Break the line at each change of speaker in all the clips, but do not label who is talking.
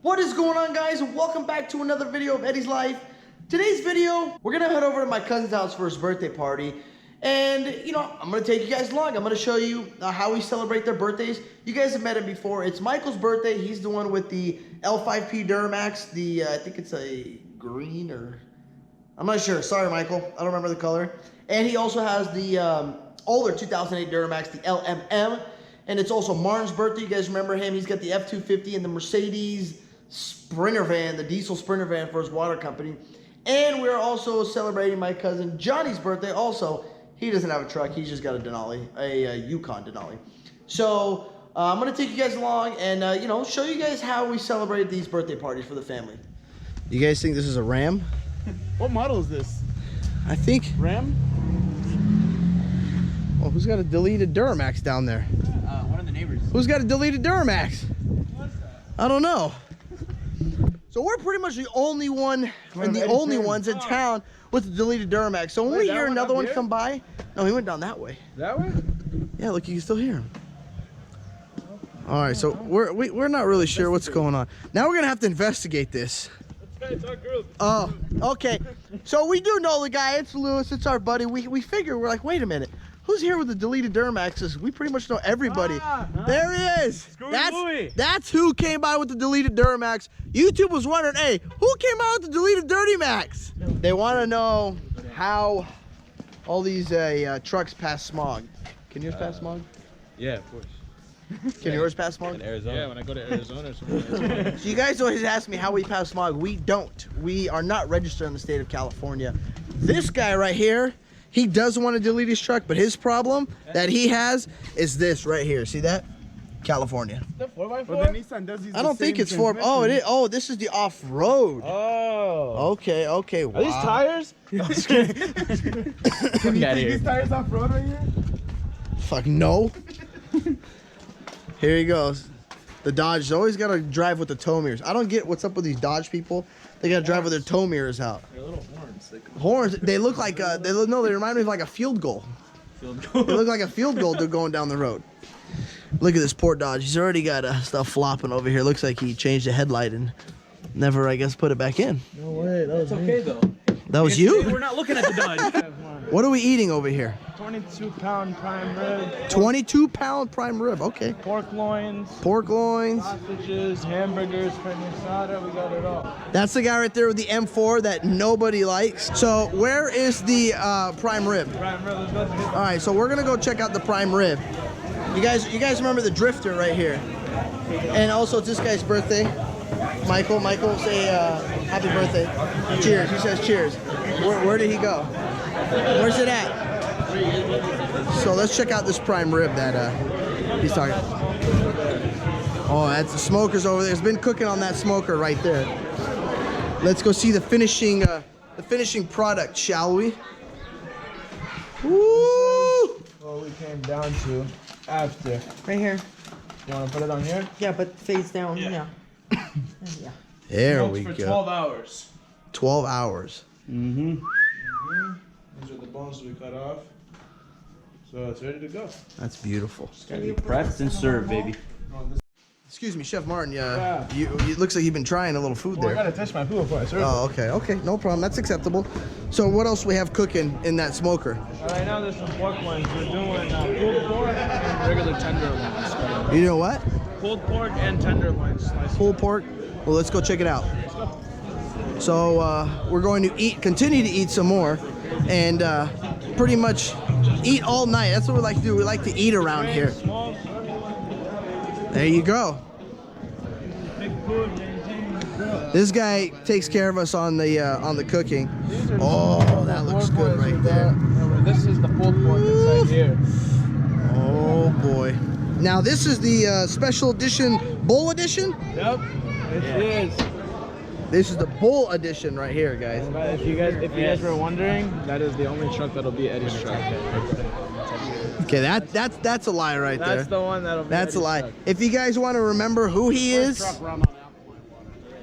What is going on, guys? Welcome back to another video of Eddie's Life. Today's video, we're gonna head over to my cousin's house for his birthday party. And, you know, I'm gonna take you guys along. I'm gonna show you how we celebrate their birthdays. You guys have met him before. It's Michael's birthday. He's the one with the L5P Duramax. The, I think it's a green or... I'm not sure. Sorry, Michael. I don't remember the color. And he also has the older 2008 Duramax, the LMM. And it's also Martin's birthday. You guys remember him. He's got the F250 and the Mercedes Sprinter van, the diesel Sprinter van for his water company. And we're also celebrating my cousin Johnny's birthday also. He doesn't have a truck. He's just got a Denali, a Yukon Denali. So I'm going to take you guys along and, you know, show you guys how we celebrate these birthday parties for the family. You guys think this is a Ram?
What model is this?
I think...
Ram?
Oh, who's got a deleted Duramax down there?
One of the neighbors.
Who's got a deleted Duramax?
What's that?
I don't know. So we're pretty much the only one, and the only ones in town with the deleted Duramax. So when we hear another one come by, no, he went down that way.
That way?
Yeah, look, you can still hear him. All right, so we're not really sure what's going on. Now we're gonna have to investigate this. Oh, okay. So we do know the guy. It's Lewis. It's our buddy. We figure, we're like, wait a minute. Who's here with the deleted Duramaxes? We pretty much know everybody. There he is. That's who came by with the deleted Duramax. YouTube was wondering, hey, who came out with the deleted Dirty Max? They want to know how all these trucks pass smog. Can yours pass smog?
Yeah, of course.
Can yours pass smog?
In Arizona.
Yeah, when I go to Arizona or something.
So you guys always ask me how we pass smog. We don't. We are not registered in the state of California. This guy right here, he does want to delete his truck, but his problem that he has is this right here. See that? California.
The 4x4? But the Nissan does use
I don't think it's 4. Oh, it is. Oh, this is the off-road.
Oh.
Okay. Wow.
Are these tires?
Get out of here.
These tires off-road right here?
Fuck no. Here he goes. The Dodge always got to drive with the tow mirrors. I don't get what's up with these Dodge people. They got to drive with their tow mirrors out.
They're little horns.
Horns. They look like they remind me of like a field goal. They look like a field goal going down the road. Look at this poor Dodge. He's already got stuff flopping over here. Looks like he changed the headlight and never, I guess, put it back in.
No way. That's
Okay though.
That was you?
We're not looking at the Dodge.
What are we eating over here?
22-pound prime rib.
22-pound prime rib. Okay.
Pork loins.
Pork loins.
Sausages, hamburgers, carne asada. We got it all.
That's the guy right there with the M4 that nobody likes. So where is the prime rib?
Prime rib. Let's go to
All right, so we're gonna go check out the prime rib. You guys remember the Drifter right here? And also it's this guy's birthday. Michael, say happy birthday. Cheers. He says cheers. Where did he go? Where's it at? So let's check out this prime rib that he's talking about. Oh, that's the smokers over there. It's been cooking on that smoker right there. Let's go see the finishing product, shall we? Woo!
what we came down to after.
Right here.
You want to put it on here?
Yeah, but face down. Yeah. Yeah.
There
Smoked
we
for
go.
12 hours.
12 hours.
Mm-hmm. These are the bones we cut off. So it's ready to go.
That's beautiful.
Gotta be prepped and served, baby.
Excuse me, Chef Martin. It looks like you've been trying a little food
I
there.
gotta touch my food before I serve
Oh, okay, no problem. That's acceptable. So what else we have cooking in that smoker?
Right now there's some pork loins. We're doing pulled pork and regular tenderloins.
You know what?
Pulled pork and tenderloins. Sliced.
Pulled pork. Well, let's go check it out.
Let's go.
So we're going to continue to eat some more, and pretty much eat all night. That's what we like to do. We like to eat around here.
Small,
There you go.
big food, maintaining the grill.
This guy takes care of us on the cooking. Oh, that looks good right there.
This is the pulled pork inside here.
Oh boy. Now this is the special edition bull edition.
Yep, it is.
This is the bull edition right here, guys.
If you guys were wondering, that is the only truck that'll be Eddie's truck.
Okay, that's a lie right there.
That's the one that'll be
That's a
Eddie's
lie.
truck.
If you guys want to remember who he is,
Truck run on alkaline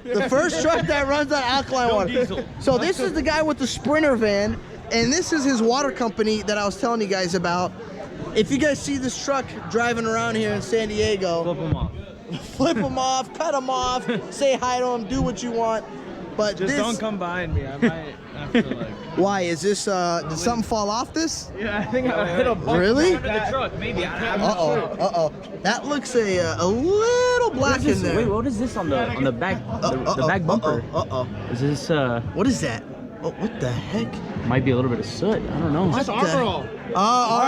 water.
the first truck that runs on alkaline water. So this is the guy with the Sprinter van, and this is his water company that I was telling you guys about. If you guys see this truck driving around here in San Diego,
Flip them off.
flip them off, cut them off, say hi to them, do what you want. But
Just
this,
don't come behind me. I might have to like.
why is this? Did something fall off this?
Yeah, I think I hit a bump
Really?
under the truck. Maybe. I'm
Uh
not
oh,
sure.
uh oh. That looks a little black in there.
Wait, what is this on the back? The back bumper. Is this
What is that? Oh, what the heck?
might be a little bit of soot. I don't know.
Just
the-
armor all.
Oh,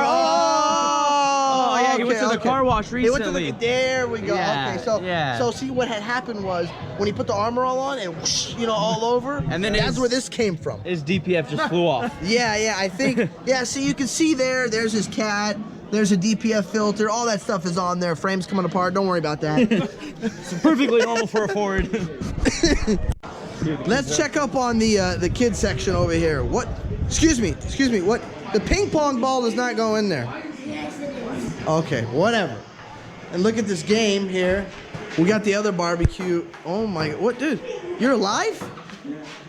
yeah, he went to the car wash
He went to
recently.
there we go.
Yeah,
Okay, so
yeah.
so see what had happened was when he put the armor all on and whoosh, you know, all over.
And then
that's
his-
where this came from.
His DPF just flew off.
Yeah, I think. Yeah, see, you can see there's his cat. There's a DPF filter. All that stuff is on there. Frames coming apart. Don't worry about that.
It's perfectly normal for a Ford.
Let's check up on the kids section over here. What? Excuse me. What? The ping pong ball does not go in there.
Yes, it is.
Okay, whatever. And look at this game here. We got the other barbecue. Oh my, what, dude? You're alive?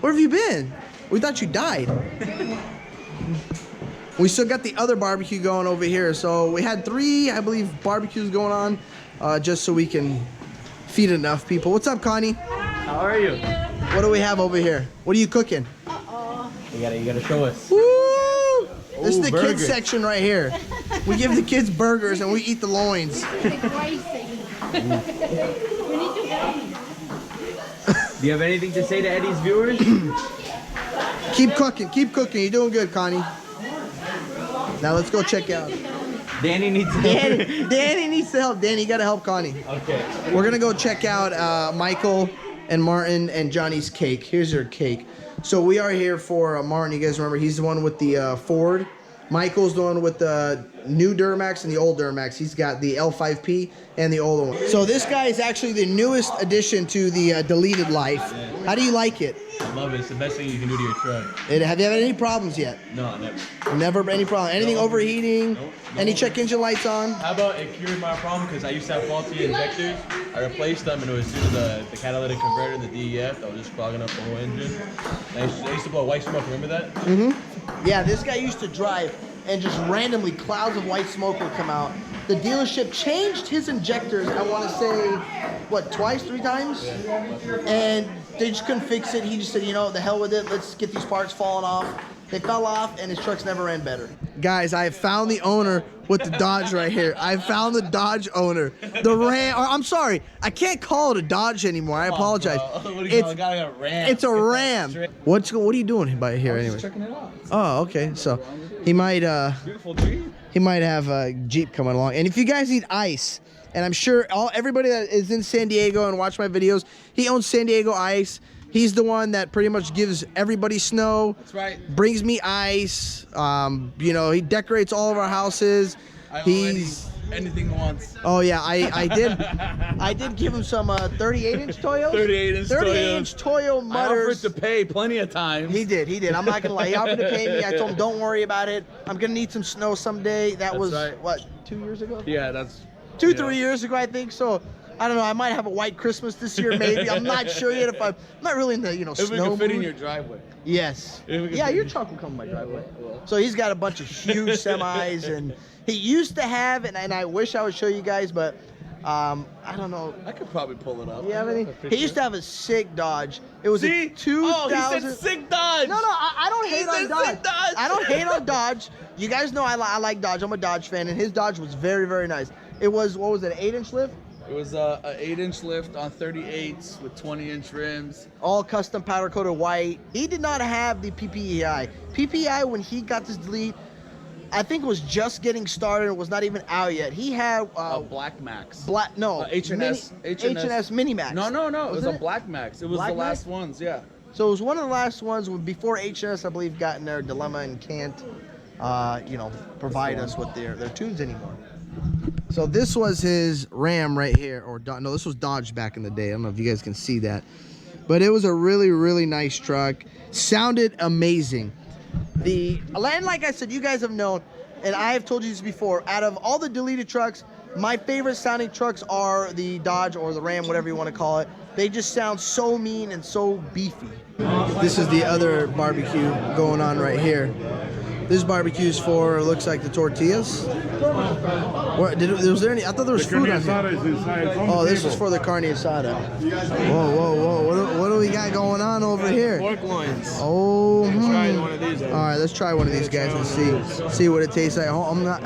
Where have you been? We thought you died. We still got the other barbecue going over here. So we had 3, I believe, barbecues going on, just so we can feed enough people. What's up, Connie?
How are you?
What do we have over here? What are you cooking?
You gotta show us.
Woo! This is
Ooh,
the kids
burgers.
section right here. We give the kids burgers and we eat the loins.
Crazy. We need to help.
Do you have anything to say to Eddie's viewers?
Keep cooking. You're doing good, Connie. Now let's go check out.
Danny needs help.
Danny needs to help. Danny, you gotta help Connie.
Okay.
We're gonna go check out Michael and Martin and Johnny's cake. Here's their cake. So we are here for Martin. You guys remember he's the one with the Ford. Michael's the one with the new Duramax and the old Duramax. He's got the L5P and the older one. So this guy is actually the newest addition to the deleted life. How do you like it?
I love it. It's the best thing you can do to your truck.
Have you had any problems yet?
No, never.
Never any problem. Anything overheating?
Nope.
Any check engine lights on?
How about it cured my problem because I used to have faulty injectors. I replaced them and it was due to the catalytic converter, the DEF, that was just clogging up the whole engine. I used to blow white smoke, remember that?
Yeah, this guy used to drive and just randomly clouds of white smoke would come out. The dealership changed his injectors, I want to say, what, twice, 3 times? And they just couldn't fix it. He just said, you know, the hell with it. Let's get these parts falling off. They fell off and his trucks never ran better. Guys, I have found the owner with the Dodge right here. I found the Dodge owner. The Ram, or I'm sorry, I can't call it a Dodge anymore. I apologize. It's a Ram. What are you doing by here anyway?
Checking it out.
Oh, okay. So he might
Beautiful Jeep.
he might have a Jeep coming along. And if you guys need ice, and I'm sure everybody that is in San Diego and watch my videos, he owns San Diego Ice. He's the one that pretty much gives everybody snow.
That's right.
Brings me ice. You know, he decorates all of our houses.
Anything once.
Oh yeah, I did give him some 38-inch Toyos. 38-inch Toyo mutters.
to pay plenty of times.
He did. I'm not gonna lie. He offered to pay me. I told him, don't worry about it. I'm gonna need some snow someday. That was
right.
what, 2 years ago?
Yeah, that's
3 years ago, I think. So I don't know. I might have a white Christmas this year, maybe. I'm not sure yet. I'm not really in the
If we
snow
can fit in
mood.
your driveway.
Yes.
If we can
Yeah,
fit
your
in-
truck will come in my driveway. So he's got a bunch of huge semis, and he used to have, and I wish I would show you guys, but I don't know.
I could probably pull it up.
You have any? He used to have a sick Dodge. It was a 2000.
Oh, he said sick Dodge.
No, I don't hate on
said
Dodge.
sick Dodge.
I don't hate on Dodge. You guys know I like Dodge. I'm a Dodge fan, and his Dodge was very, very nice. It was, what was it, an 8-inch lift?
It was a 8-inch lift on 38s with 20-inch rims.
All custom powder coated white. He did not have the PPEI. PPEI, when he got this delete, I think it was just getting started. It was not even out yet. He had
Black Max.
H&S Mini Max.
No. It was
Wasn't
a Black Max. It was
Black
the last
Max?
ones, yeah.
So it was one of the last ones before H&S, I believe, got in their dilemma and can't, provide us with their tunes anymore. So this was his Ram right here, no, this was Dodge back in the day. I don't know if you guys can see that, but it was a really, really nice truck. Sounded amazing. And like I said, you guys have known, and I have told you this before, out of all the deleted trucks, my favorite sounding trucks are the Dodge or the Ram, whatever you want to call it. They just sound so mean and so beefy. This is the other barbecue going on right here. This barbecue's for, looks like the tortillas. Was there any? I thought there was food on here.
is inside.
Oh, this is for the carne asada. Whoa, whoa, whoa. What do we got going on over here?
Pork loins.
Oh,
Try one of these.
all right, let's try one of these guys and see what it tastes like. Oh, I'm not.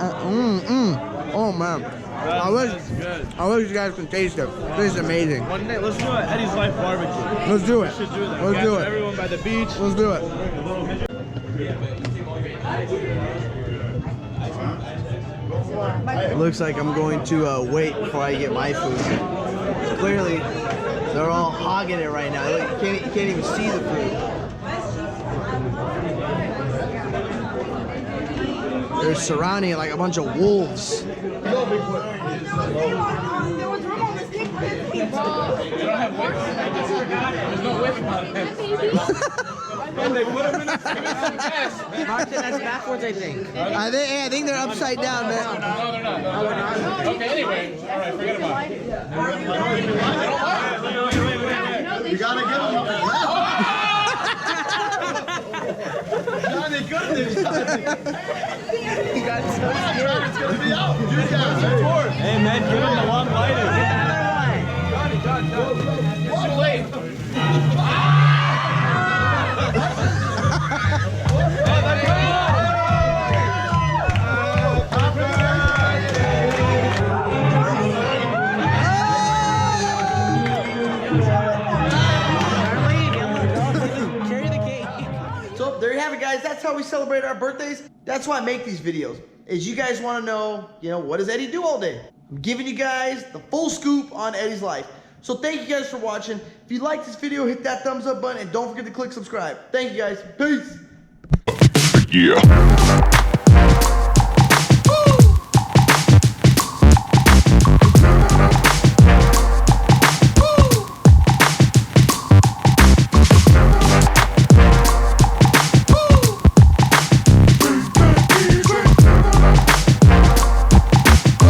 Oh man, I wish you guys can taste it. It tastes amazing.
One day, let's do it. Eddie's Life Barbecue.
Let's do it.
Should do that.
Let's do it.
Everyone by the beach.
Let's do it. It looks like I'm going to wait before I get my food. Clearly, they're all hogging it right now. You can't even see the food. They're surrounding it like a bunch of wolves.
Martin, that's backwards, I think.
I think they're upside down, man.
No, they're not. Okay, anyway. All right, forget about it.
You gotta get them up. Johnny, goodness.
He got so scared.
It's gonna be out.
Hey, man, give him the long lighter. Johnny. It's too late.
So there you have it, guys. That's how we celebrate our birthdays. That's why I make these videos. Is you guys want to know, what does Eddie do all day? I'm giving you guys the full scoop on Eddie's life. So thank you guys for watching. If you like this video, hit that thumbs up button and don't forget to click subscribe. Thank you guys. Peace.
Yeah.